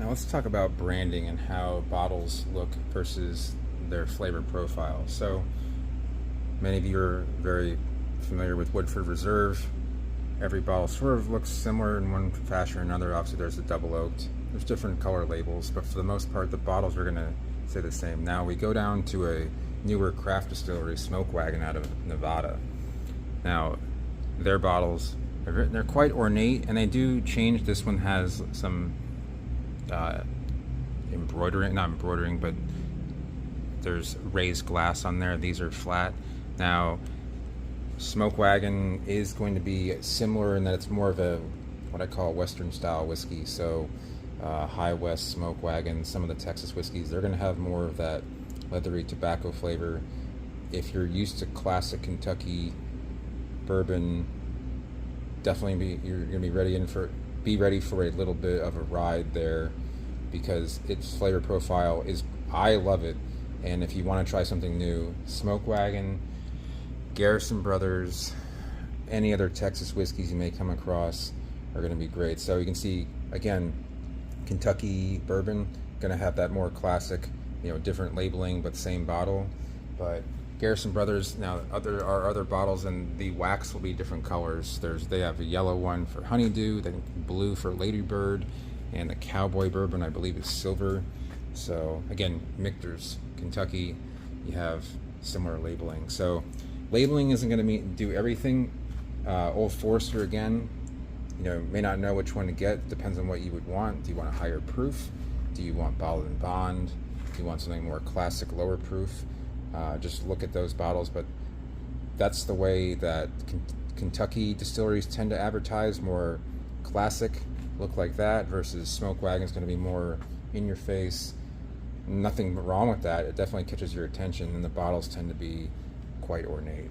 Now let's talk about branding and how bottles look versus their flavor profile. So many of you are very familiar with Woodford Reserve. Every bottle sort of looks similar in one fashion or another. Obviously there's the double oaked. There's different color labels, but for the most part the bottles are going to say the same. Now we go down to a newer craft distillery, Smoke Wagon, out of Nevada. Now their bottles, they're quite ornate, and they do change. This one has some not embroidering, but there's raised glass on there. These are flat. Now Smoke Wagon is going to be similar in that it's more of a what I call Western style whiskey. So High West, Smoke Wagon, some of the Texas whiskeys, they're going to have more of that leathery tobacco flavor. If you're used to classic Kentucky bourbon, definitely you're going to be ready for a little bit of a ride there, because its flavor profile is, I love it. And if you want to try something new, Smoke Wagon, Garrison Brothers, any other Texas whiskeys you may come across are going to be great. So you can see, again, Kentucky bourbon going to have that more classic, different labeling but same bottle. But Garrison Brothers, now our other bottles, and the wax will be different colors. They have a yellow one for Honeydew, then blue for Ladybird, and the Cowboy bourbon I believe is silver. So again, Michter's Kentucky, you have similar labeling. So labeling isn't going to do everything. Old Forester, again, may not know which one to get. Depends on what you would want. Do you want a higher proof? Do you want bottled and bond? Do you want something more classic, lower proof? Just look at those bottles. But that's the way that Kentucky distilleries tend to advertise, more classic, look like that, versus Smoke Wagon is going to be more in your face. Nothing wrong with that. It definitely catches your attention, and the bottles tend to be quite ornate.